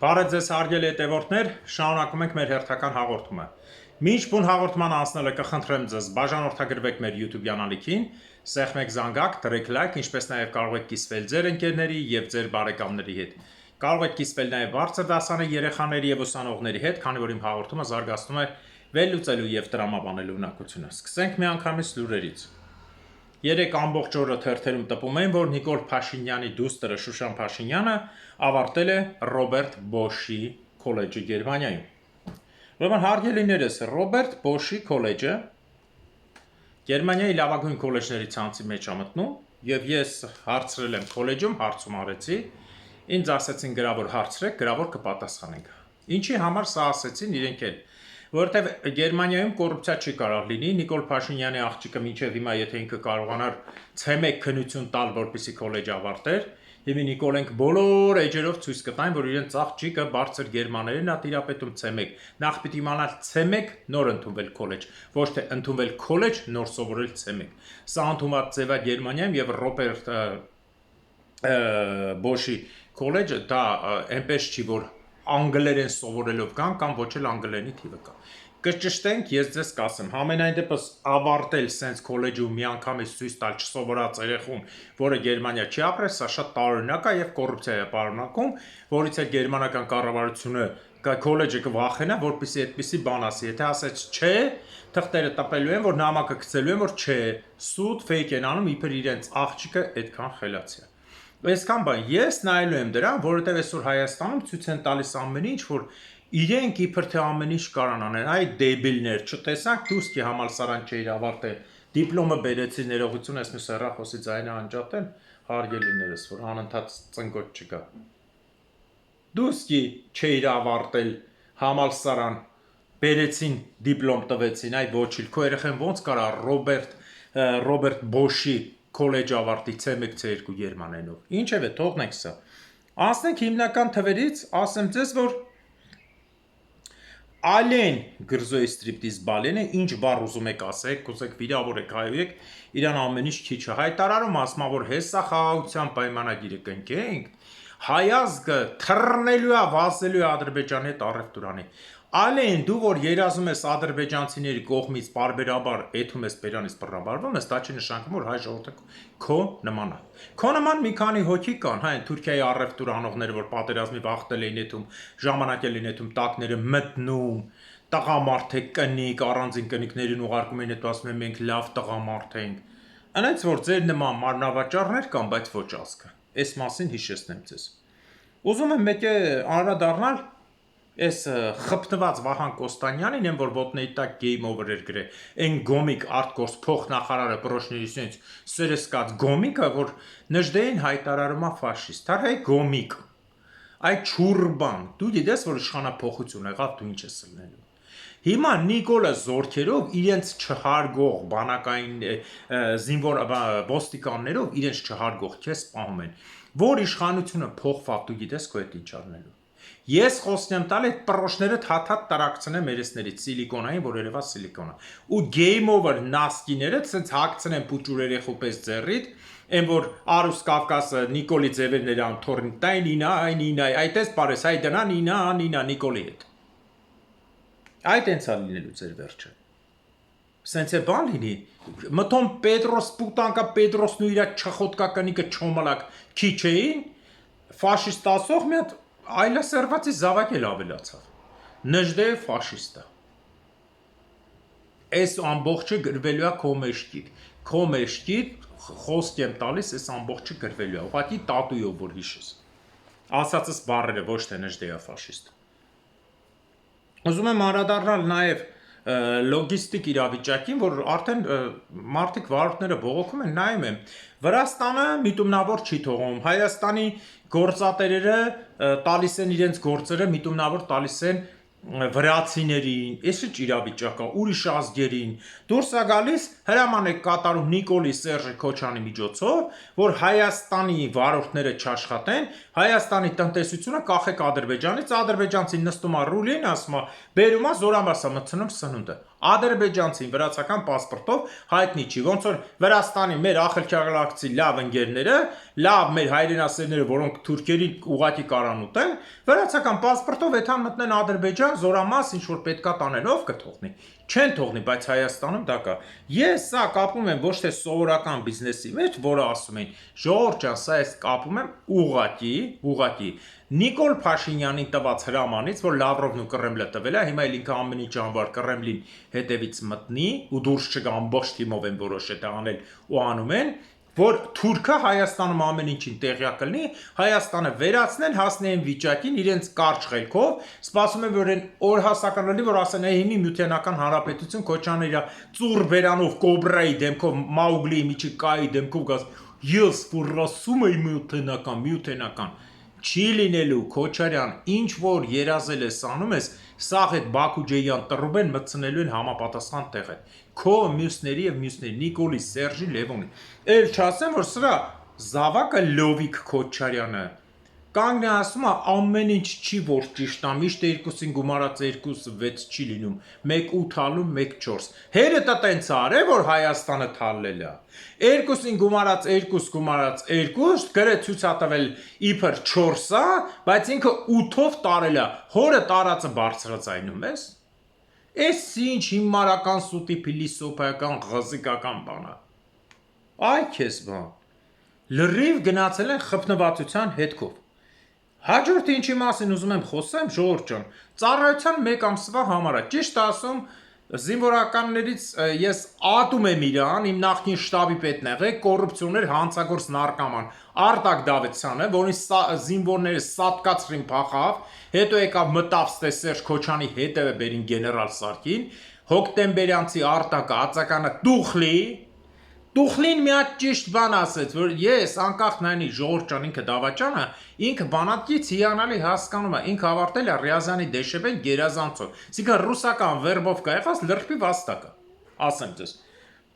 Բարև ձեզ հարգելի հետևորդներ, շարունակում ենք մեր հերթական հաղորդումը։ Մինչ բուն հաղորդման անցնելը կխնդրեմ ձեզ բաժանորդագրվեք մեր YouTube ալիքին, սեղմեք զանգակ, դրեք լայք, ինչպես նաև կարող եք կիսվել ձեր ընկերների եւ ձեր բարեկամների հետ։ Կարող եք կիսվել նաև բարձր դասանի երեխաների եւ ուսանողների հետ, քանի որ իմ հաղորդումը զարգացնում է վերլուծելու եւ տրամաբանելու ունակությունը։ Սկսենք միանգամից լուրերից։ Երեք ամբողջ օրը թերթերում տպում են, որ Նիկոլ Փաշինյանի դուստրը Շուշան Փաշինյանը ավարտել է Ռոբերտ Բոշի քոլեջը Գերմանիայում։ Ուրեմն հարգելիներս, Ռոբերտ Բոշի քոլեջը Գերմանիայի լավագույն քոլեջների ցանցի մեջ է մտնում, եւ ես հարցրել եմ քոլեջում, հարցում արեցի, ինձ ասացին գրավոր հարցրեք, գրավոր կպատասխանենք։ Ինչի համար սա ասեցին իրենք էլ, որովհետև Գերմանիայում կոռուպցիա չի կարող լինի, Նիկոլ Փաշինյանի աղջիկը մինչև հիմա եթե ինքը կարողանար C1 քննություն տալ, որպեսզի քոլեջ ավարտեր, եւ Նիկոլենք բոլոր էջերով ցույց կտային, որ իրենց աղջիկը բարձր գերմաներեն է տիրապետում C1։ Նախ պիտի իմանալ C1 նոր ընդունվել քոլեջ, ոչ թե ընդունվել քոլեջ, նոր սովորել C1։ Սա ընդունված ձև է Գերմանիայում եւ Ռոբերտ Բոշի քոլեջը դա այնպես չի, որ անգլերեն սովորելով կամ ոչ էլ անգլերենի թիվը կա։ Կճշտենք, ես ձեզ կասեմ, համենայն դեպս ավարտել սենց քոլեջում միանգամից ցույց տալ չսովորած երեխուն, որը Գերմանիա չի ապրել, սա շատ տարօրինակ է եւ կոռուպցիա է պարունակում, որից էլ գերմանական կառավարությունը քոլեջը կվախենա, որպեսզի այդպիսի բան ասի, եթե ասեց չէ, թղթերը տպելու են, որ նամակը գցելու են, որ չէ, սուտ ֆեյք են անում, իբր իրենց աղջիկը այդքան խելացի է։ Այսքան բան, ես նայելու եմ դրան, որովհետև այսօր Հայաստանում ցույց են տալիս ամեն ինչ, որ իրենք իբր թե ամեն ինչ կարան անեն, այ դեբիլներ, չտեսանք դուսկի համալսարան չէր ավարտել, դիպլոմը բերեցի, ներողություն ես մյուս հեռախոսի ձայնը անջատեն, հարգելիներս, որ անընդհատ ծնկոտ չկա։ Դուսկի չէր ավարտել համալսարան, բերեցին դիպլոմ տվեցին, այ ոչիլ, քո երեխան ոնց կարա Ռոբերտ Բոշի քոլեջ ավարտի C1 C2 գերմաներենով։ Ինչևէ, թողնենք սա։ Անցնենք հիմնական թվերից, ասեմ ձեզ, որ Ալեն գրզոյի ստրիպտիզ բալենը ինչ բառ ուզում եք ասեք, կուզեք վիրավորեք, հայոյեք, իրան ամեն ինչ քիչ է հայտարարում, ասում որ հեսա խաղաղության պայմանագիրը կնքենք, հայազգը թռնելու է, վազելու է Ադրբեջանի հետ առևտուրանի։ Ալեն, դու որ երազում ես ադրբեջանցիների կողմից պարբերաբար էթում ես բերանից բռնաբարվում ես, դա չի նշանակում, որ հայ ժողովուրդը քո նման է։ Քո նման մի քանի հոգի կան, հա, Թուրքիայի առևտուր անողները, որ պատերազմի վախտել էին էթում, ժամանակ են էթում, տակները մտնում, տղամարդ կնիկ, առանձին կնիկներին ուղարկում են, հետո ասում են մենք լավ տղամարդ ենք։ Այնց որ ձեր նման մարմնավաճառներ կան, բայց ոչ ազգը։ Այս մասին հիշեցնեմ ձեզ։ Ուզում եմ մեկը անդրադառնալ Այս խփտված Վահան Կոստանյանին եմ, որ ոտնեի տակ game over էր գրել, այն գոմիկ արտգործ փոխնախարարը պրոշներիսյունից սերեսկած գոմիկը, որ նժդեին հայտարարում է ֆաշիստ, հայ գոմիկ, այդ չուրբան, դու գիտես, որ իշխանափոխություն եղավ, դու ինչ ես լնելու։ Հիմա Նիկոլը զորքերով իրենց չհարգող բանակային զինվոր ոստիկաններով իրենց չհարգող քեզ սպանում են, որ իշխանությունը փոխվավ, դու գիտես քո հետ ինչ արնելու։ Ես խոսքն եմ տալ այդ պրոշները հաթաթ տարակցնեմ երեսներից սիլիկոնային, որ երևա սիլիկոնա։ Ու game over նասկիները ցենց հագցնեն փուճուր երեխու պես ձեռիդ, այն որ Արուս Կավկասը Նիկոլի ձևերներ ան թորին տայն ինա, այդպես բարես, այ դնա նինա Նիկոլի հետ։ Այդ այնցա լինելու ձեր վերջը։ Սենց է բան լինի, մտոն Պետրոս պուտանկա Պետրոսն ու իրա չխոտկա կնիկը չոմալակ քիչ էին, ֆաշիստ ասող մի հատ այլասերվածի զավակել ավելացավ, նժդեև ֆաշիստը, այս ամբողջը գրվելու է քո մեջքիդ, խոսք եմ տալիս, այս ամբողջը գրվելու է, ուղղակի տատույով որ հիշես, ասածս բառերը ոչ թե նժդեև ֆաշիստ։ Ուզում եմ անդրադառնալ նաև լոգիստիկ իրավիճակին, որ արդեն մարդիկ վարորդները բողոքում են, նայում եմ, Վրաստանը միտումնավոր չի թողում, Հայաստանի գործատերերը տալիս են իրենց գործերը, միտումնավոր տալիս են վրացիներին, այս ինչ իրավիճակ է, ուրիշ ազգերին, դուրս է գալիս հրաման է կատարում Նիկոլի Սերժի Քոչյանի միջոցով, որ Հայաստանի վարորդները չաշխատեն, Հայաստանի տնտեսությունը կախեք Ադրբեջանից, ադրբեջանցին նստում է ռուլին, ասում է, բերում է զորամասա մտցնում սնունդը, ադրբեջանցին վրացական պասպորտով հայտնի չի, ոնց որ Վրաստանի մեր ախալքյալակցի լավ ընկերները, լավ մեր հայրենասերները, որոնք թուրքերին ուղղակի կարան ուտեն, վրացական պասպորտով եթան մտնեն Ադրբեջան, զորամաս ինչ որ պետքա տանեն, ով կթողնի։ Չեն թողնի, բայց Հայաստանում դա կա։ Ես սա կապում եմ ոչ թե սովորական բիզնեսի մեջ, որը ասում են, Ժողովուրդ ջան, սա ես կապում եմ ուղղակի Նիկոլ Փաշինյանին տված հրամանից, որ Լավրովն ու Կրեմլը տվել է, հիմա էլ ինքը ամեն ինչ անվար Կրեմլին հետևից մտնի ու դուրս չգա, ամբողջ թիմով են որոշել դա անել ու անում են, որ Թուրքը Հայաստանում ամեն ինչին տեղյակ կլինի, Հայաստանը վերացնեն, հասնեն վիճակին իրենց կարճ խելքով, սպասում են, որ այն օրհասական լինի, որ ասեն, հիմի Միութենական Հանրապետություն Քոչարյանը իր ծուռ բերանով կոբրայի դեմքով, Մաուգլիի միջիկայի դեմքով գազ, ես որ ասում եմ միութենական չի լինելու Քոչարյան, ինչ որ երազել ես անում ես, սաղ այդ Բաքուջեյան տրուբեն մտցնելու են համապատասխան տեղը։ Քո մյուսների եւ մյուսների Նիկոլի, Սերժի, Լևոնի։ Էլ չասեմ, որ սրա զավակը Լովիկ Քոչարյանը կանգն է ասում է ամեն ինչ չի որ ճիշտ է, միշտ 2-ին գումարած 2-6 չի լինում, 1-8 հալում 1-4։ Հերը դա տենց արե, որ Հայաստանը թալել է։ 2-ին գումարած 2 գրե ցույց է տվել իբր 4-ա, բայց ինքը 8-ով տարել է։ Հորը տարածը բարձրացայնում ես։ Էս ինչ հիմարական սուտի փիլիսոփայական ղզիկական բան է։ Այ քեզ բան։ Լրիվ գնացել են խփնվածության հետքով։ Հաջորդը ինչի մասին ուզում եմ խոսեմ, ժողովուրդ ջան, ծառայության 1 ամսվա համար է։ Ճիշտ ասում, զինվորականներից ես ատում եմ իրան, իմ նախկին շտաբի պետն եղել, կոռուպցիոներ հանցագործ նարկոման Արտակ Դավթյանը, որին զինվորները սատկացրին փախավ, հետո եկավ մտավ Սերժ Քոչանի հետևը բերին գեներալ Սարգին, հոկտեմբերյանցի Արտակը ածականը Տուխլին մի հատ ճիշտ բան ասեց, որ ես անկախ նայնի ժողովուրդ ջան ինքը դավաճանը, ինքը բանակից հիանալի հասկանում է, ինքը ավարտել է Ռիազանի Դեշեբեն գերազանցով, այսինքն ռուսական վերբով կա եղած լրբի վաստակը, ասեմ ձեզ։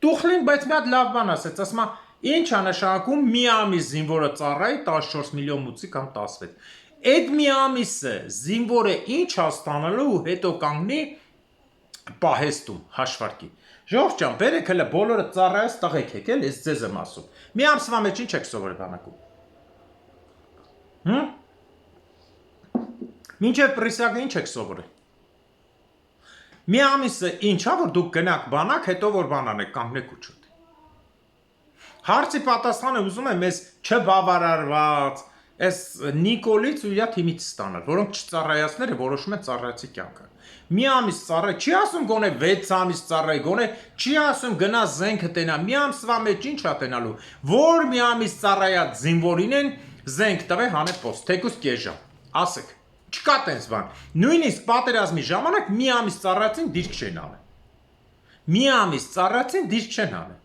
Տուխլին բայց մի հատ լավ բան ասեց, ասում է, ինչ է նշանակում մի ամիս զինվորը ծառայի 14 միլիոն մուծի կամ 16։ Այդ մի ամիսը զինվորը ինչ հաստանալու հետո կանգնի պահեստում հաշվարկի։ Ժողովուրդ ջան, բերեք հələ բոլորը ծառայած տղեկ եք, էլ ես ձեզ եմ ասում։ Մի ամսվա մեջ ինչ եք սովորել բանակում։ Մինչև պրիսակը ինչ եք սովորել։ Մի ամիսը ինչա որ դուք գնաք բանակ, հետո որ բան անեք, կանգնեք ու չուտեք։ Հարցի պատասխանը ուզում եմ ես չբավարարված, այս Նիկոլից ու իր թիմից ստանալ, որոնք չծառայացները որոշում են ծառայացի կյանքը։ Մի ամիս ծառայ, չի ասում գոնե 6 ամիս ծառայ, գոնե չի ասում գնա զենքը տենա, մի ամսվա մեջ ինչ է տենալու, որ մի ամիս ծառայած զինվորին են զենք տվե հանե պոստ, թեկուզ կես ժամ, ասեք, չկա տենց բան, նույնիսկ պատերազմի ժամանակ մի ամիս ծառայացին դիրք չեն անը, մի ամիս ծառայացին դիրք չեն անը,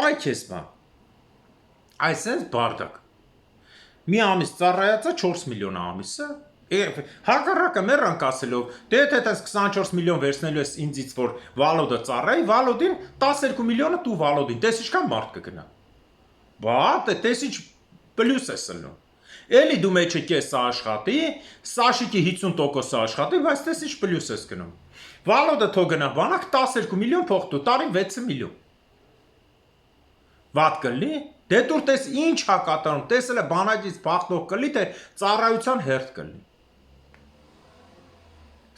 այ քեզ բան, այսպես բարդակ, մի ամիս ծառայացը 4 միլիոն ամիսը, հակառակը մեռանք ասելով, դե եթե տես 24 միլիոն վերցնելու ես ինձից, որ Վալոդը ծառայի, Վալոդին 12 միլիոնը տու Վալոդին, տես ինչքան մարդ կգնա։ Բա, տես ինչ պլյուս ես սլնում։ Էլի դու մեջը կես աշխատի, Սաշիկի 50% աշխատի, բայց տես ինչ պլյուս ես գնում։ Վալոդը թող գնա բանակ 12 միլիոն փող տու, տարին 6 միլիոն։ Վատ կլինի։ Դե դուր տես ինչ հա կատարում, տեսել է բանակից բախտող կլի, թե ծառայության հերթ կլինի։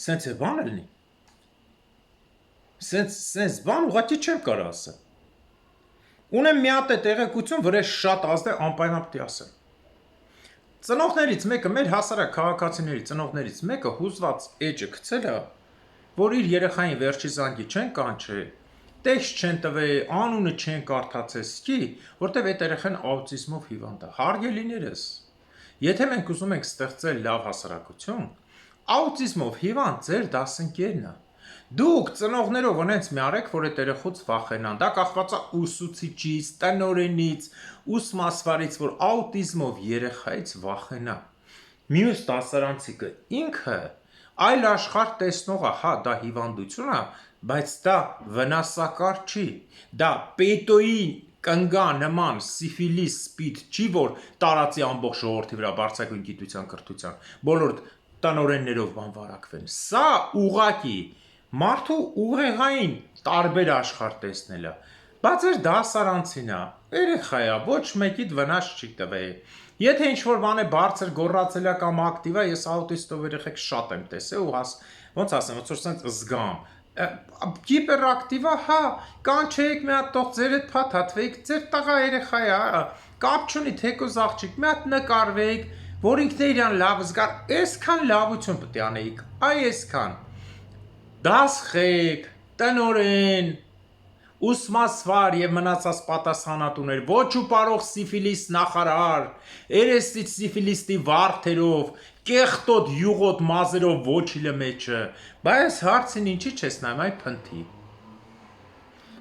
Սենց է բան լինի։ Սենց բան ուղղակի չեմ կարող ասել։ Ունեմ մի հատ է տեղեկություն, որ ես շատ ազդե անպայման պետք է ասեմ։ Ծնողներից մեկը, մեր հասարակ քաղաքացիների ծնողներից մեկը հուզված էջը գցել է, որ իր երեխային վերջի զանգի չեն կանչել, տեքստ չեն տվել, անունը չեն կարդացեսքի, որտեվ այդ երեխան աուտիզմով հիվանդ է։ Հարգելիներս, եթե մենք ուզում ենք ստեղծել լավ հասարակություն, աուտիզմով հիվանդ ձեր դասընկերն է։ Դուք ծնողներով ունենց մի արեք, որ այդ երեխուց վախենան։ Դա կախված է ուսուցիչից, տնօրենից, ուսմասվարից, որ աուտիզմով երեխայից վախենա։ Մյուս դասարանցիկը ինքը այլ աշխարհ տեսնողը, հա, դա հիվանդություն է, բայց դա վնասակար չի։ Դա պետոյի կնգա նման սիֆիլիս սպիդ չի, որ տարածի ամբողջ ժողովրդի վրա բարձրագույն գիտության կրթության, բոլոր տնօրեններով բան վարակվեն։ Սա ուղակի Մարդու ուղեղային տարբեր աշխարհ տեսնելը, բայց էր դասարանցին է, երեխա է, ոչ մեկիդ վնաս չի տվել։ Եթե ինչ-որ բան է բարձր գոռացել է կամ ակտիվ է, ես աուտիստով երեխեք շատ եմ տեսել ու ոնց ասեմ, ոնց որ սենց զգամ։ Հիպերակտիվ է, հա, կանչեիք մի հատ տող ձեր հետ փաթաթվեիք, ձեր տղա երեխա է, հա, կապ չունի թեկուզ աղջիկ, մի հատ նկարվեիք, որ ինքն է իրան լավ զգար, այսքան լավություն պետք է անեիք, այ այսքան։ Դաս խեք, տնորեն, ուսմասվար եւ մնացած պատասխանատուներ, ոչ ու պարող սիֆիլիս նախարար, երեսից սիֆիլիստի վարդերով, կեղտոտ յուղոտ մազերով ոչիլը մեջը, բայց հարցին ինչի չես նայում, այ փնթի։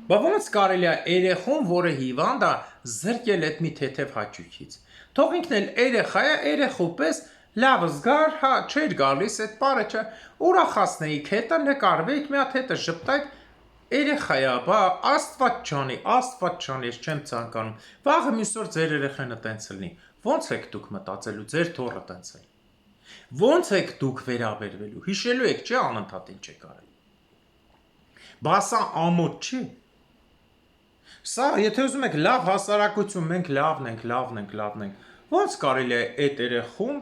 Բա ոնց կարելի է երեխուն, որը հիվանդ է, զրկել այդ մի թեթև հաճույքից։ Թող ինքն էլ երեխա է, երեխու պես լավ զգար, հա, չէր գալիս այդ պարը չէ, ուրախացնեիք հետը, նկարվեիք, մի հատ հետը ժպտայիք, երեխա է, բա Աստված ջանի, ես չեմ ցանկանում։ Վաղը մյուս օր ձեր երեխան տենց լինի։ Ոնց եք դուք մտածելու, ձեր թոռը տենց է։ Ոնց եք դուք վերաբերվելու։ Հիշելու եք, չէ, անընդհատ ինչ եք արել։ Բա սա ամոթ չի։ Սա, եթե ուզում եք լավ հասարակություն, մենք լավն ենք, ոնց կարելի է այդ երեխուն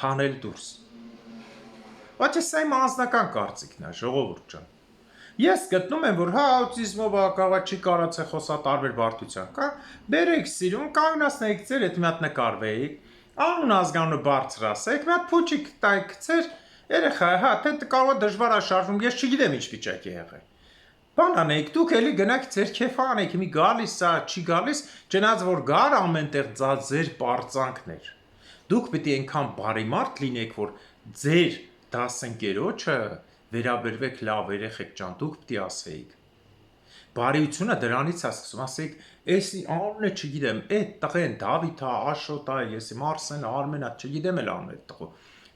հանել դուրս։ Բայց սա իմ անձնական կարծիքն է, ժողովուրդ ջան։ Ես գտնում եմ, որ հա աուտիզմով ակավա չի կարաց է խոսա տարբեր բարդության կա, բերեք սիրուն, կանգնացնեիք ձեր հետ մի հատ նկարվեիք, անուն ազգանունը բարձր ասեք, մի հատ փուչիկ տայք ձեր երեխա, հա, թե կարող է դժվար է շարժում, ես չգիտեմ ինչ վիճակ է եղել։ Բան անեիք, դուք էլի գնաք ձեր քեֆ անեիք, մի գալիս է, չի գալիս, չնայած որ գար ամենտեղ ձեր պարծանքներ։ Դուք պիտի այնքան բարի մարդ լինեք, որ ձեր դասընկերոջը վերաբերվեք լավ երեխեք ջան, դուք պիտի ասեիք։ Բարիությունը դրանից է սկսում, ասեիք, էսի անունը չգիտեմ, այդ տղեն Դավիթ է, Աշոտ է, ես իմ Արսենը, Արմենը, չգիտեմ էլ անունը այդ տղու։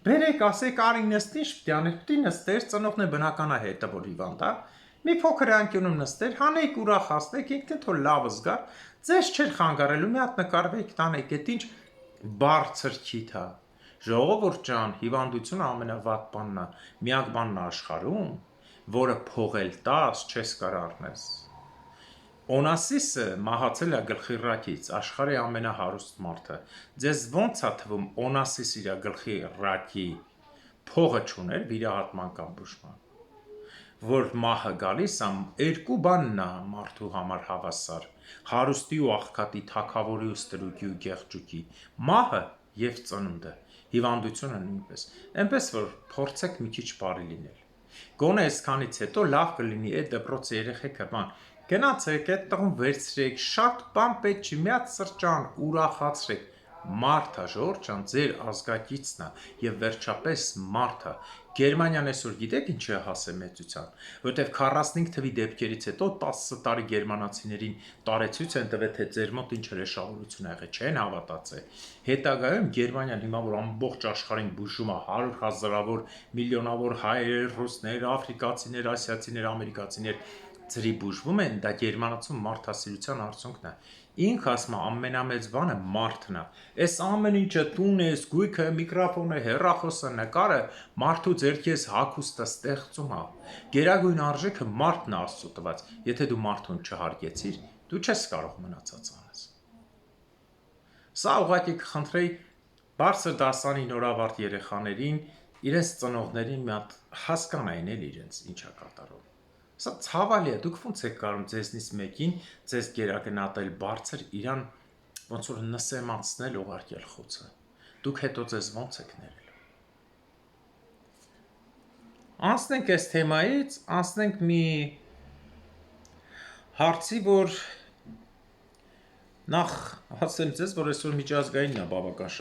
Բերեք, ասեք, արի նստի, պիտի աներ, պիտի նստեր, ծնողն է բնական է հետը, որ հիվանդ է։ Մի փոքր անկյունում նստեր, հանեիք ուրախացնեք, ինքն թող լավ զգար, ձեզ չէր խանգարելու, մի հատ նկարվեիք, տանեիք, այդ ինչ բարձր քիթ է։ Ժողովուրդ ջան, հիվանդությունը ամենավատ բանն է, միակ բանն է աշխարհում, որը փողել տաս չես կարող առնես։ Օնասիսը մահացել է գլխի ռակից, աշխարհի ամենահարուստ մարդը։ Ձեզ ոնց է թվում Օնասիս իր գլխի ռակի փողը չուներ վիրահատման կամ բուժման։ Որ մահը գալիս է, երկու բանն է մարդու համար հավասար, հարուստի ու աղքատի, թագավորի ու ստրուկի ու գեղջուկի, մահը եւ ծնունդը, հիվանդությունը նույնպես, այնպես որ փորձեք մի քիչ բարի լինել։ Գոնե այսքանից հետո լավ կլինի այդ դպրոցի երեխեքը բան, գնացեք այդ տղուն վերցրեք, շատ բան պետք չի, մի հատ սրճան, ուրախացրեք, Մարթա, ժողովուրդ ջան, ձեր ազգակիցն է եւ վերջապես Մարթա։ Գերմանիան այսօր գիտեք ինչ է հասել մեծության, որովհետեւ 45 թվի դեպքերից հետո 10 տարի գերմանացիներին տարեցույց են տվել, թե ձեր մոտ ինչ հրեշավորություն ա եղել, չեն հավատացել։ Հետագայում Գերմանիան հիմա որ ամբողջ աշխարհին բուժում է 100,000-ավոր, միլիոնավոր հայեր, ռուսներ, աֆրիկացիներ, ասիացիներ, ամերիկացիներ ծրի բուժվում են, դա գերմանացու մարդասիրության արդյունքն է։ Ինքը ասում է ամենամեծ բանը մարդն է։ Այս ամեն ինչը տունը, գույքը, միկրոֆոնը, հեռախոսը, նկարը մարդու ձեռքից հագուստը ստեղծում է։ Գերագույն արժեքը մարդն է Աստծո տված։ Եթե դու մարդուն չհարգեցիր, դու չես կարող մնացած անես։ Սա ուղղակի կխնդրեի բարձր դասանի նորավարտ երեխաներին, իրենց ծնողներին մի հատ հասկանային էլ իրենց ինչա կատարում։ Սա ցավալի է, դուք ոնց եք կարող ձեզնից մեկին ձեզ գերագնահատել բարձր իրան ոնց որ նսեմացնել ուղարկել խոցը։ Դուք հետո ձեզ ոնց եք ներել։ Անցնենք այս թեմայից, անցնենք մի հարցի, որ նախ ասեմ ձեզ, որ այսօր միջազգայինն է բավական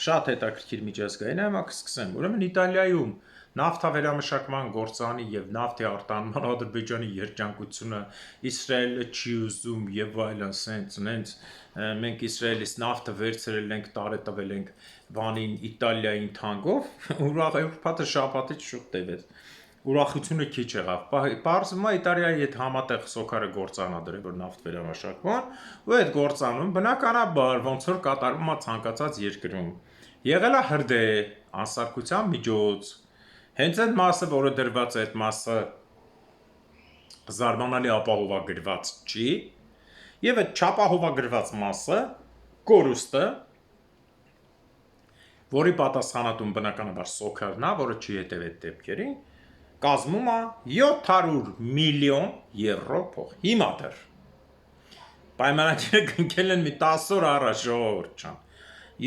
շատ հետաքրքիր միջազգային է, հիմա կսկսեմ։ Ուրեմն Իտալիայում նավթավերամշակման գործարանի եւ նավթի արտահանման Ադրբեջանի երջանկությունը Իսրայելը չի ուզում եւ այլն, սենց մենք Իսրայելից նավթը վերցրել ենք, տարետվել ենք բանին Իտալիային թանկով, ուրախ շաբաթից շուտ տևեց։ Ուրախությունը քիչ եղավ։ Պարզվում է Իտալիայի հետ համատեղ սոքարը գործանա դրել որ նավթ վերամշակման, ու այդ գործանում բնականաբար ոնց որ կատարվում է ցանկացած երկրում։ Եղել է հրդեհ, անսարքության միջոց, Հենց այդ մասը, որը դրված է, այդ մասը զարմանալի ապահովագրված չի, եւ այդ չապահովագրված մասը, կորուստը, որի պատասխանատուն բնականաբար սոքերն է, որը չի հետևել դեպքերին, կազմում է 700 միլիոն եվրո փող։ Հիմա դեռ պայմանագիրը կնքել են մի 10 օր առաջ, ժողովուրդ ջան,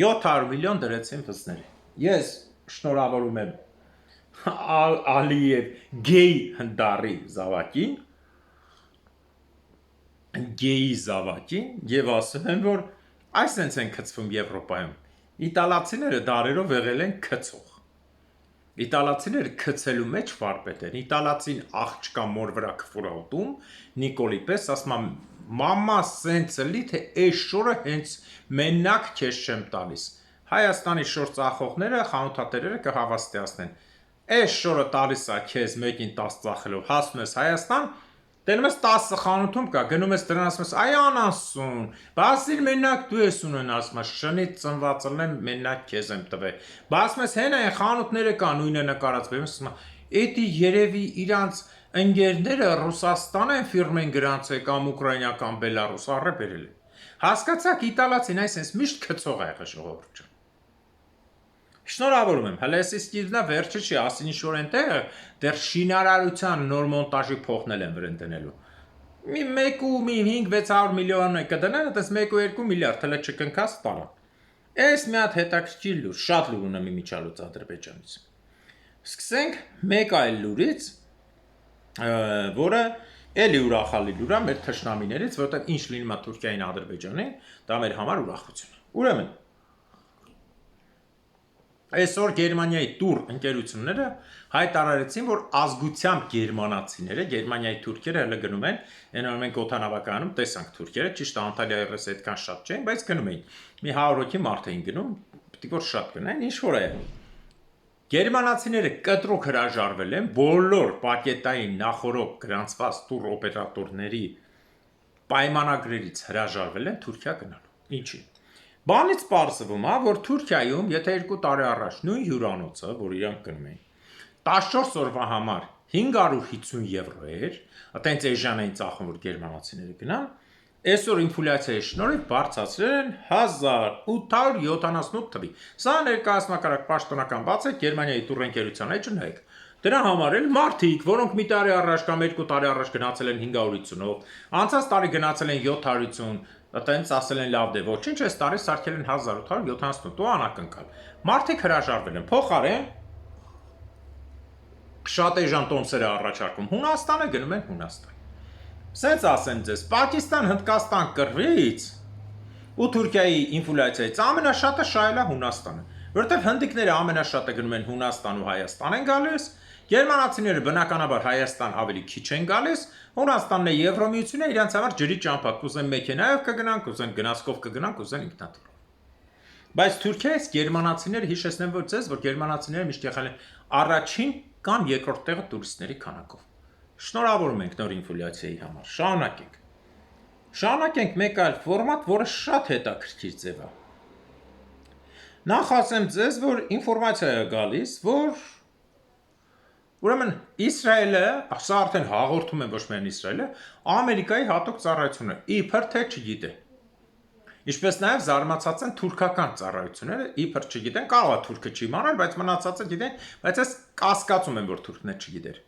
700 միլիոն դրեցին վզների։ Ես շնորհավորում եմ Ալիև գեյ հնդարի զավակին եւ ասում եմ, որ այսպես են գծվում Եվրոպայում։ Իտալացիները դարերով եղել են գծող։ Իտալացիները գծելու մեջ վարպետ են։ Իտալացին աղջկա մոր վրա քֆուրոտում, Նիկոլի պես ասում է մամա սենց լի թե այս շորը հենց մենակ քեզ չեմ տալիս։ Հայաստանի շոր ծախողները, խանութատերերը կհավաստիացնեն։ Այս շորը տալիս է քեզ մեկին 10 ծախելով, հասնում ես Հայաստան, տենում ես 10 խանութում կա, գնում ես դրան ասում ես, այ անասուն, բասիր մենակ դու ես ունեն, ասում ես, շնից ծնված եմ, մենակ քեզ եմ տվել։ Բա ասում ես, հենա այն խանութները կա, նույնը նկարածվում, ասում ես, էդի երևի իրանց ընկերները Ռուսաստան են ֆիրմեն գրանցել կամ Ուկրաինա կամ Բելարուս առը բերել են։ Հասկացաք, իտալացին այսպես միշտ գծող է եղել, ժողովուրդ ջան։ Շնորհավորում եմ, հələ էս իսկ վերջը չի, ասին ինչ-որ այնտեղ դեռ շինարարության նոր մոնտաժի փոխնել են վրան դնելու։ Մի 1-600 միլիոն կդնեն, այդպես 1-2 միլիարդ հələ չկնքած տարան։ Այս մի հատ հետաքրքիր լուր, շատ լուր ունեմ իմիջալուց Ադրբեջանից։ Սկսենք մեկ այլ լուրից, որը էլի ուրախալի լուր է մեր թշնամիներից, որովհետև ինչ լինում է Թուրքիային, Ադրբեջանին, դա մեր համար ուրախություն է։ Ուրեմն այսօր Գերմանիայի տուր ընկերությունները հայտարարեցին, որ ազգությամբ գերմանացիները, Գերմանիայի թուրքերը հələ գնում են, այնօր մենք օդանավակայանում տեսանք թուրքերը, ճիշտ Անտալիայի ռես այդքան շատ չէին, բայց գնում էին։ Մի 100 հոգի մարդ էին գնում, պետք է որ շատ գնային, ինչ որ է։ Գերմանացիները կտրուկ հրաժարվել են բոլոր պակետային նախորոք գրանցված տուր օպերատորների պայմանագրերից հրաժարվել են Թուրքիա գնալու։ Ինչի՞։ Բանից պարզվում է, որ Թուրքիայում, եթե 2 տարի առաջ նույն հյուրանոցը, որ իրանք գնում էին, 14 օրվա համար 550 եվրո էր, այտենց էժան էին ծախում, որ գերմանացիները գնան, այսօր ինֆլյացիայի շնորհիվ բարձրացրել են 1878 թվի։ Սա ներկայացմակարակ պաշտոնական բաց է Գերմանիայի տուր ընկերության հետ նայեք։ Դրա համար էլ մարդիկ, որոնք մի տարի առաջ կամ 2 տարի առաջ գնացել են 550-ով, անցած տարի գնացել են 750, այտենց ասել են լավ դե ոչինչ, այս տարի սարքել են 1878 ու անակնկալ։ Մարդիկ հրաժարվել են, փոխարեն շատ էժան տոմսերը առաջարկում Հունաստանը, գնում են Հունաստան։ Սենց ասեմ ձեզ, Պակիստան, Հնդկաստան կռվից ու Թուրքիայի ինֆլյացիայից ամենաշատը շահել է Հունաստանը, որովհետև հնդիկները ամենաշատը գնում են Հունաստան ու Հայաստան են գալիս, գերմանացիները բնականաբար Հայաստան ավելի քիչ են գալիս, Հունաստանն է Եվրոմիությունը իրենց համար ջրի ճամփա, կուզեն մեքենայով կգնան, կուզեն գնացքով կգնան, կուզեն ինքնաթիռով։ Բայց Թուրքիայից գերմանացիները հիշեցնեմ որ ձեզ, որ գերմանացիները միշտ եղել են առաջին կամ երկրորդ տեղը տուրիստների քանակով։ Շնորհավորում ենք նոր ինֆլյացիայի համար։ Շարունակենք։ Շարունակենք մեկ այլ ֆորմատ, որը շատ հետաքրքիր ձև է։ Նախ ասեմ ձեզ, որ ինֆորմացիա է գալիս, որ ուրեմն Իսրայելը, սա արդեն հաղորդում են ոչ միայն Իսրայելը, Ամերիկայի հատուկ ծառայությունը իբր թե չգիտե։ Ինչպես նաև զարմացած են թուրքական ծառայությունները, իբր չգիտեն, կարող է թուրքը չիմանալ, բայց մնացածը գիտեն, բայց ես կասկածում եմ, որ թուրքն է չգիտեր։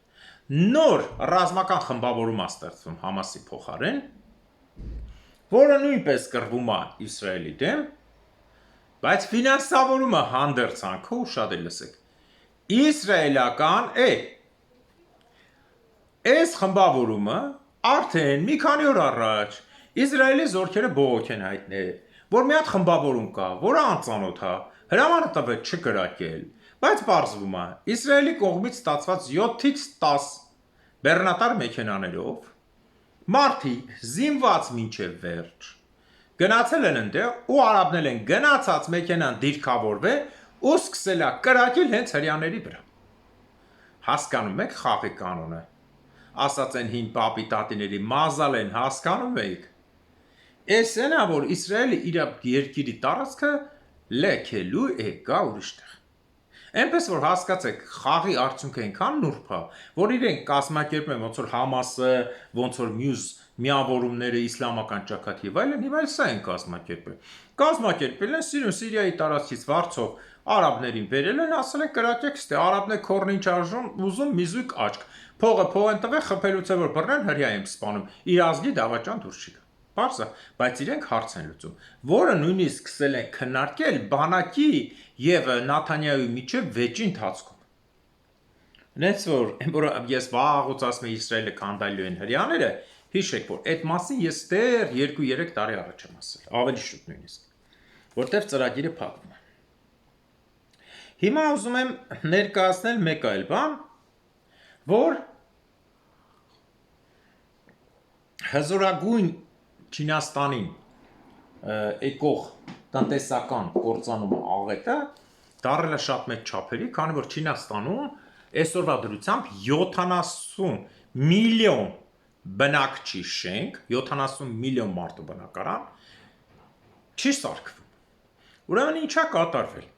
Նոր ռազմական խմբավորում է ստեղծվում Համասի փոխարեն, որը նույնպես կռվում է Իսրայելի դեմ, բայց ֆինանսավորումը հանդերձանքով շատ է լսեք։ Իսրայելական է։ Այս խմբավորումը արդեն մի քանի օր առաջ Իսրայելի զորքերը բողոք են հայտնել, որ մի հատ խմբավորում կա, որը անծանոթ է, հրամանը տվեց չկրակել, բայց պարզվում է Իսրայելի կողմից ստացված 7-ից 10 բեռնատար մեքենաներով մարդիկ զինված մինչև վերջ գնացել են այնտեղ ու արաբնել են գնացած մեքենան դիրքավորվել ու սկսել է կրակել հենց հրյաների վրա։ Հասկանում եք խաղի կանոնը։ Ասած են հին պապի տատիների մազալ են, հասկանում եք։ Էս այնա, որ Իսրայելը իր երկիրի տարածքը լեքելու է գա ուրիշտեղ։ Այնպես որ հասկացեք, խաղի արդյունքը այնքան նուրբ է, որ իրենք կազմակերպում են ոնց որ Համասը, ոնց որ մյուս միավորումները իսլամական ճակատ եւ այլն, հիմա էլ սա են կազմակերպել։ Կազմակերպել են Սիրիայի տարածքից վարձով արաբներին բերել են, ասել են կրակեք, ստե արաբներ քորն ինչ արժում, ուզում միզույկ աչք։ Փողը են տվել, խփելուց է որ բռնեն հրյա եմ սպանում։ Իր ազգի դավաճան դուրս չի գա։ Պարզ է, բայց իրենք հարց են լուծում, որը նույնիսկ սկսել են քննարկել բանակի եւ Նաթանյահուի միջև վեճի ընթացքում։ Նենց որ ես վաղուց ասում եմ Իսրայելը կանդալու են հրյաները, հիշեք, որ այդ մասին ես դեռ 2-3 տարի առաջ եմ ասել, ավելի շուտ նույնիսկ, որտեղ ծրագիրը փակվում է։ Հիմա ուզում եմ ներկայացնել մեկ այլ բան, որ հզորագույն Չինաստանին եկող տնտեսական կործանումը աղետը դարել է շատ մեծ չափերի, քանի որ Չինաստանում այսօրվա դրությամբ 70 միլիոն բնակչի շենք, 70 միլիոն մարդու բնակարան չի սարքվում։ Ուրեմն ինչա կատարվել։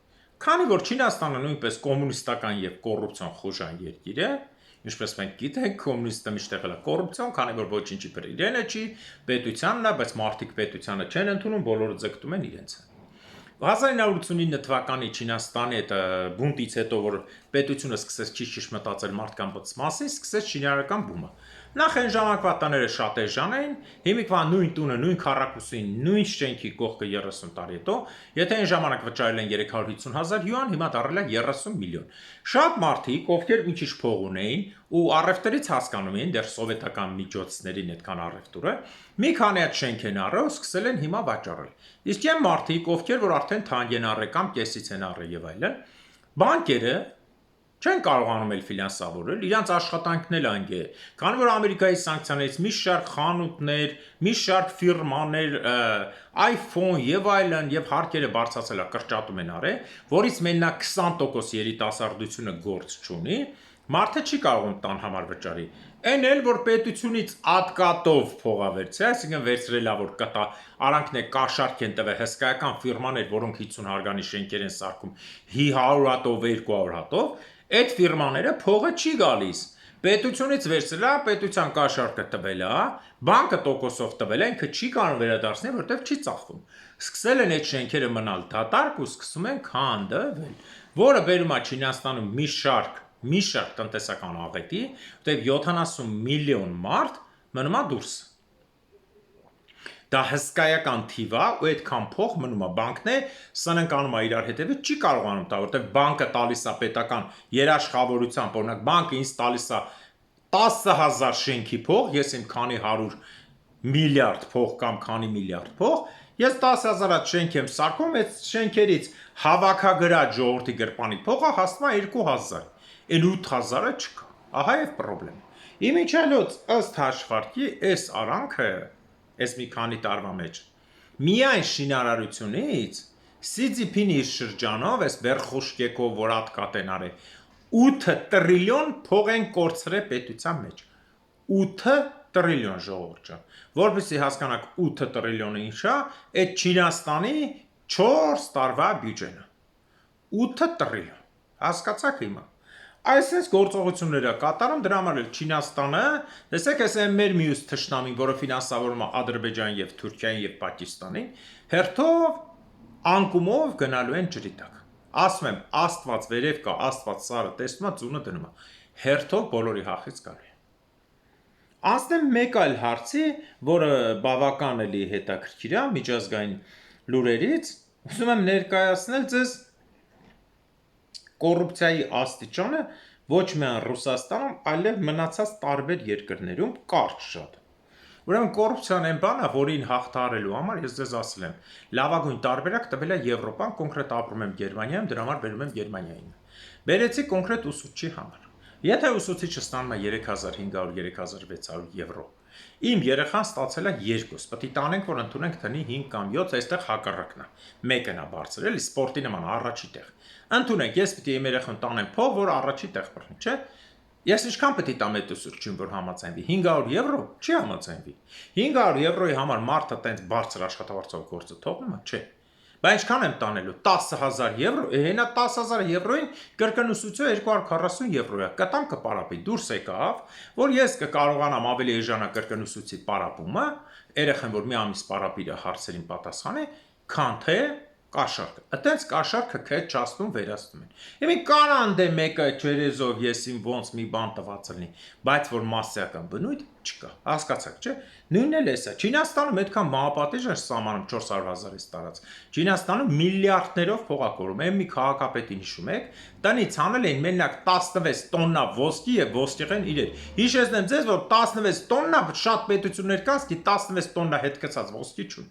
Քանի որ Չինաստանը նույնպես կոմունիստական եւ կոռուպցիոն խուժան երկիր է, ինչպես մենք գիտենք, կոմունիստը միշտ եղել է կոռուպցիոն, քանի որ ոչինչի բր իրենը չի, պետությանն է, բայց մարդիկ պետությանը չեն ընդունում, բոլորը ձգտում են իրենց։ 1989 թվականի Չինաստանի այդ բունտից հետո, որ պետությունը սկսեց ճիշտ մտածել մարդկանց մասին, սկսեց շինարարական բումը։ Նախ այն ժամանակվա տները շատ էժան էին, հիմիկվա նույն տունը, նույն քառակուսին, նույն շենքի կողքը 30 տարի հետո, եթե այն ժամանակ վճարել են 350,000 յուան, հիմա դառել է 30 միլիոն։ Շատ մարդիկ, ովքեր ինչ-ինչ փող ունեին ու առևտրից հասկանում էին դեռ սովետական միջոցներին այդքան առևտուրը, մի քանի հատ շենք են առել ու սկսել են հիմա վաճառել։ Իսկ այն մարդիկ, ովքեր որ արդեն թանկ են առել կամ կեսից են առել եւ այլն, բանկերը չեն կարողանում էլ ֆինանսավորել, իրանց աշխատանքն էլ անգ է, քանի որ Ամերիկայի սանկցիաներից մի շարք խանութներ, մի շարք ֆիրմաներ, iPhone եւ այլն եւ հարկերը բարձրացել է, կրճատում են արել, որից մենակ 20% երիտասարդությունը գործ չունի, մարդը չի կարողում տան համար վճարի։ Այն էլ որ պետությունից ատկատով փողավերցե, այսինքն վերցրելա որ կտա արանքն է կաշառք են տվել հսկայական ֆիրմաներ, որոնք 50 հարգանի շենքեր են սարքում 100 հատով, 200 հատով, այդ ֆիրմաները փողը չի գալիս։ Պետությունից վերցրելա, պետության կաշառքը տվելա, բանկը տոկոսով տվել է, ինքը չի կարող վերադարձնել, որտեղ չի ծախվում։ Սկսել են այդ շենքերը մնալ դատարկ ու սկսում են քանդվել, որը բերում է Չինաստանում մի շարք տնտեսական աղետի, որտեղ 70 միլիոն մարդ մնում է դուրս։ Դա հսկայական թիվ է ու այդքան փող մնում է բանկն է, սննկանում է իրար հետևից, չի կարողանում տա, որտեղ բանկը տալիս է պետական երաշխավորությամբ, օրինակ բանկը ինձ տալիս է 10,000 շենքի փող, ես իմ քանի 100 միլիարդ փող կամ քանի միլիարդ փող, ես 10,000 հատ շենք եմ սարքում, այդ շենքերից հավաքագրած ժողովրդի գրպանի փողը հասնում է 2,000, այն 8,000-ը չկա։ Ահա եւ պրոբլեմը։ Իմիջիալոց ըստ հաշվարկի այս արանքը, այս մի քանի տարվա մեջ, միայն շինարարությունից Սիձիփինի շրջանով, այս Բերխուշկեկով, որ ատկատ են արել, 8 տրիլիոն փող են կորցրել պետության մեջ։ 8 տրիլիոն ժողովուրդ ջան։ Որպեսզի հասկանաք 8 տրիլիոնը ինչ է, այդ Չինաստանի 4 տարվա բյուջեն է։ 8 տրիլիոն։ Հասկացաք հիմա։ Այսպես գործողությունները կատարում, դրա համար էլ Չինաստանը, տեսեք, այս մեր մյուս թշնամին, որը ֆինանսավորում է Ադրբեջան եւ Թուրքիային եւ Պակիստանին, հերթով անկումով գնալու են ջրի տակ։ Ասում եմ, Աստված վերև կա, Աստված սարը տեսնում է, ծունը դնում է։ Հերթով բոլորի հախից գալու է։ Անցնեմ մեկ այլ հարցի, որը բավական էլի հետաքրքիր է միջազգային լուրերից, ուզում եմ ներկայացնել ձեզ կոռուպցիայի աստիճանը ոչ միայն Ռուսաստանում, այլև մնացած տարբեր երկրներում կարճ շատ։ Ուրեմն կոռուպցիան այն բանն է, որին հաղթահարելու համար ես ձեզ ասել եմ, լավագույն տարբերակ տվել է Եվրոպան, կոնկրետ ապրում եմ Գերմանիայում, դրա համար բերում եմ Գերմանիային։ Բերեցի կոնկրետ ուսուցչի համար։ Եթե ուսուցիչը ստանում է 3500-3600 եվրո, իմ երեխան ստացել է 2, պետք է տանենք, որ ընդունենք տնի 5 կամ 7, այստեղ հակառակն է։ Մեկն է բարձր, էլի սպորտի նման առաջի տեղ։ Ընդունենք, ես պետք է իմ երեխան տանեմ փող, որ առաջի տեղ բռնի, չէ՞։ Ես ինչքան պետք է տամ այդ ուսուցչին, որ համաձայնվի 500 եվրո, չի համաձայնվի։ 500 եվրոյի համար մարդը տենց բարձր աշխատավարձով գործը թողնում է, չէ։ Բայց ինչքան եմ տանելու 10,000 եվրո, հենա 10,000 եվրոին կրկնուսուցիա 240 եվրոյա, կտամ կպարապի, դուրս եկավ, որ ես կկարողանամ ավելի էժանա կրկնուսուցի պարապումը, երեխան որ մի ամիս պարապիր հարցերին պատասխանի, քան թե կաշառքը, այտենց կաշառքը քեզ չաստում վերացնում են։ Եմի կանան դե մեկը ջերեզով եսին ոնց մի բան տված լինի, բայց որ մասսայական բնույթ չկա, հասկացաք, չէ։ Նույնն էլ էսա։ Չինաստանում այդքան մահապատիժ է սահմանում 400,000-ից տարած։ Չինաստանում միլիարդներով փողակորում, այն մի քաղաքապետին հիշում եք, տնից հանել էին մենակ 16 տոննա ոսկի եւ ոսկեղեն իրեր։ Հիշեցնեմ ձեզ, որ 16 տոննա շատ պետություններ կան, իսկ 16 տոննա հետ գցած ոսկի չուն։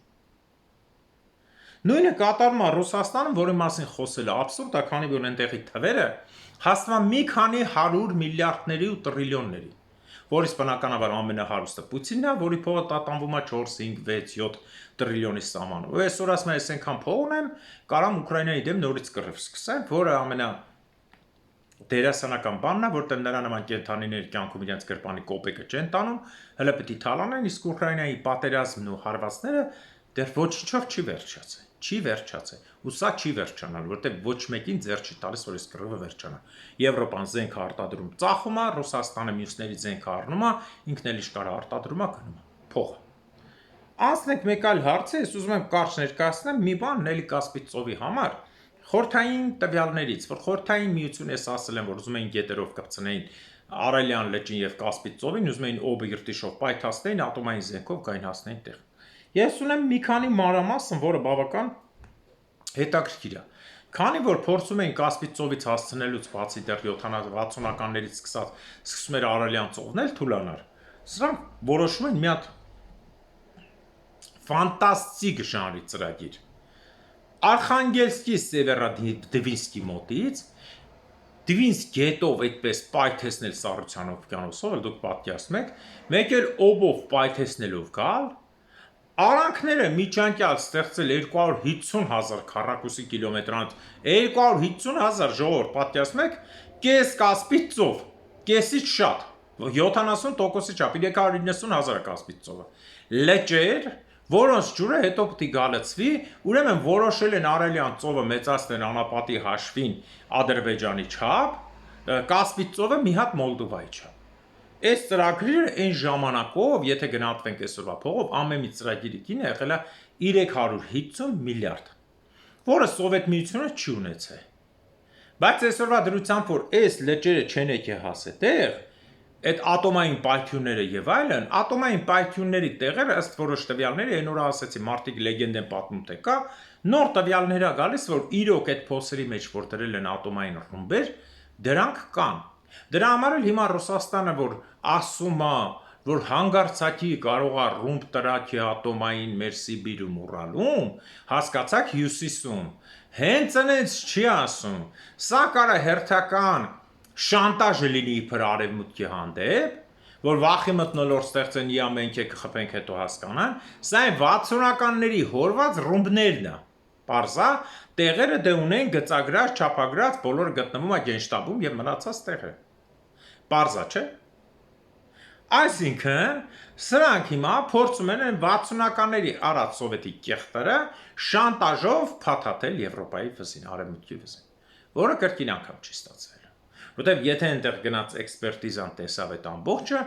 Նույնը կատարում է Ռուսաստանում, որի մասին խոսելը աբսուրդ է, քանի որ այնտեղի թվերը հասնում մի քանի 100 միլիարդների ու տրիլիոնների, որից բնականաբար ամենահարուստը Պուտինն է, որի փողը տատանվում է 4, 5, 6, 7 տրիլիոնի սահմանով։ Ու այսօր ասում եմ, ես այնքան փող ունեմ, կարամ Ուկրաինայի դեմ նորից կռիվ սկսեմ, որը ամենա դերասանական բանն է, որտեղ նրա նման կենթանիների կյանքում իրենց գրպանի կոպեկը չեն տանում, հələ պետք է թալանեն, իսկ Ուկրաինայի պատերազմն ու հարվածները դեռ ոչինչով չի վերջացել։ Չի վերջացել։ Ու սա չի վերջանալ, որտեղ ոչ մեկին ձեռ չի տալիս, որ այս կռիվը վերջանա։ Եվրոպան զենք է արտադրում, ծախում է, Ռուսաստանը մյուսների զենք առնում է, ինքն էլ իշկարը արտադրում է, գնում է։ Փողը։ Անցնենք մեկ այլ հարց է, ես ուզում եմ կարճ ներկայացնեմ մի բան Նելի Կասպից ծովի համար։ Խորհրդային տվյալներից, որ Խորհրդային միությունը ես ասել եմ, որ ուզում էին գետերով կպցնեին Արալյան լճին եւ Կասպից ծովին, ուզում էին օբյեկտիվով պայթացնեին, ատոմային զենքով գային հասնեին տեղ։ Ես ունեմ մի քանի մանրամասն, որը բավական հետաքրքիր է։ Քանի որ փորձում էին Կասպից ծովից հասցնելուց բացի դեռ 70-60-ականներից սկսած սկսում էր Արալյան ծովն էլ թուլանար, սրանք որոշում են մի հատ ֆանտաստիկ ժանրի ծրագիր։ Արխանգելսկի Սևերոդվինսկի մոտից Դվինսկ գետով այդպես պայթեցնել Սառության օվկիանոսով, դուք պատկերացնում եք, մեկ էլ օբով պայթեցնելով գալ, արանքները միջանկյալ ստեղծել 250,000 քառակուսի կիլոմետրանոց, 250,000 ժողովուրդ, պատկերացնում եք, կես Կասպից ծով, կեսից շատ, 70%-ի չափ, 390,000 Կասպից ծովը, լճեր, որոնց ջուրը հետո պետք է գալցվի, ուրեմն որոշել են Արալյան ծովը մեծացնել անապատի հաշվին Ադրբեջանի չափ, Կասպից ծովը մի հատ Մոլդովայի չափ։ Այս ծրագրերը այն ժամանակով, եթե գնահատվենք այսօրվա փողով, ամեն մի ծրագիրի գինը եղել է 350 միլիարդ, որը Սովետ միությունը չի ունեցել։ Բայց այսօրվա դրությամբ, որ այս լճերը չեն եկել հասել տեղ, այդ ատոմային պայթյունները եւ այլն, ատոմային պայթյունների տեղերը ըստ որոշ տվյալների, այն օրը ասացի, մարդիկ լեգենդ են պատմում թե կա, նոր տվյալներ ա գալիս, որ իրոք այդ փոսերի մեջ, որ դրել են ատոմային ռումբեր, դրանք կան։ Դրա համար էլ հիմա Ռուսաստանը, որ ասում է, որ հանգարցակի կարող է ռումբ տրակի ատոմային մեր Սիբիրում Ուրալում, հասկացաք հյուսիսում, հենց այնց չի ասում, սա կարա հերթական շանտաժը լինի իբր արևմուտքի հանդեպ, որ վախի մթնոլորտ ստեղծեն իա մենք եք խփենք հետո հասկանան, սա այն 60-ականների հորված ռումբներն է, պարզա, տեղերը դե ունեն գծագրած, չափագրած, բոլորը գտնվում է գենշտաբում և մնացած տեղը, պարզա չէ, այսինքն, սրանք հիմա փորձում են 60-ականների առած սովետի կեղտերը շանտաժով փաթաթել Եվրոպայի վզին, արևմուտքի վզին, որը կրկին անգամ չի ստացվել։ Որտեւ եթե այնտեղ գնաց էքսպերտիզան տեսավ այդ ամբողջը,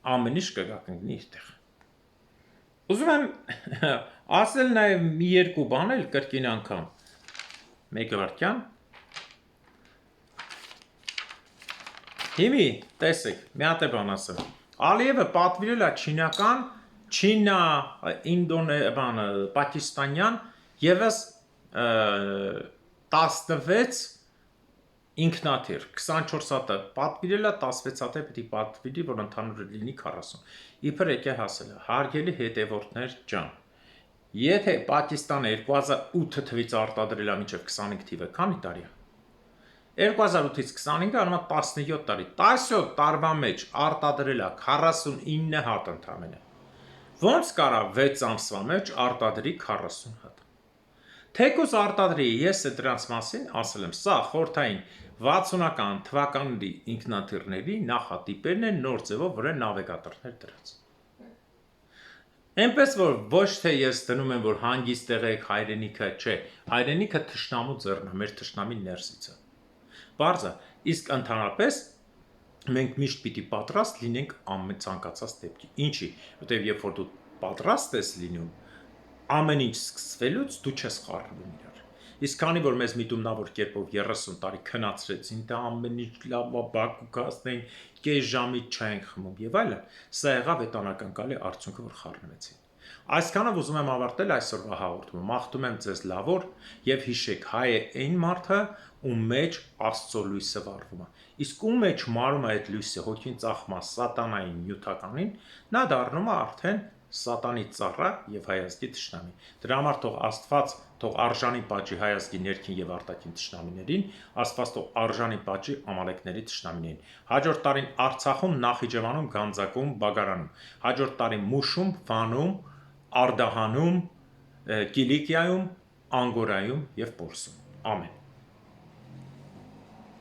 ամեն ինչ կգտնի իր տեղ։ Ուզում եմ ասել նաև մի երկու բան էլ կրկին անգամ։ Մեկ վայրկյան։ Հիմի, տեսեք, մի հատ է բան ասեմ։ Ալիևը պատվիրել է չինական, պակիստանյան եւս 16 ինքնաթիռ, 24 հատը պատվիրել է, 16 հատը պետք է պատվիրի, որ ընդհանուր լինի 40։ Իբր եկե հասել է, հարգելի հետևորդներ ջան, եթե Պակիստանը 2008 թվից արտադրել է մինչև 25 թիվը, քանի տարի է։ 2008-ից 25-ը անում է 17 տարի, 17 տարվա մեջ արտադրել է 49 հատ ընդամենը։ Ոնց կարա 6 ամսվա մեջ արտադրի 40 հատ։ Թեկուզ արտադրի, ես է դրանց մասին ասել եմ, սա խորհրդային 60-ական թվականների ինքնաթիռների նախատիպերն են նոր ձևով վրա նավիգատորներ դրած։ Այնպես որ ոչ թե ես դնում եմ, որ հանգիստ եղեք հայրենիքը, չէ, հայրենիքը թշնամու ձեռն է, մեր թշնամին ներսից է։ Բարձա, իսկ ընդհանրապես մենք միշտ պիտի պատրաստ լինենք ամեն ցանկացած դեպքի։ Ինչի, որտեղ երբ որ դու պատրաստ ես լինում, ամեն ինչ սկսվելուց դու չես խառնվում իրար։ Իսկ քանի որ մեզ միտումնավոր կերպով 30 տարի քնացրեցին, դա ամեն ինչ լավ բակու կասնենք, կես ժամից չենք խմում եւ այլն, սա եղավ այդ անակնկալի արդյունքը, որ խառնվեցին։ Այսքանով ուզում եմ ավարտել այսօրվա հաղորդումը։ Մաղթում եմ ձեզ լավ օր եւ հիշեք, հայ է այն մարդը, ում մեջ Աստծո լույսը վառվում է։ Իսկ ում մեջ մարում է այդ լույսը, հոգին ծախում է սատանային, նյութականին, նա դառնում է արդեն սատանի ծառա եւ հայազգի թշնամի։ Դրա համար թող Աստված թող արժանի պատժի հայազգի ներքին եւ արտաքին թշնամիներին, Աստված թող արժանի պատժի ամալեկների թշնամիներին։ Հաջորդ տարին Արցախում, Նախիջևանում, Գանձակում, Բագարանում, հաջորդ տարին Մուշում, Վանում, Արդահանում, Կիլիկիայում, Անգորայում եւ Պորսում։ Ամեն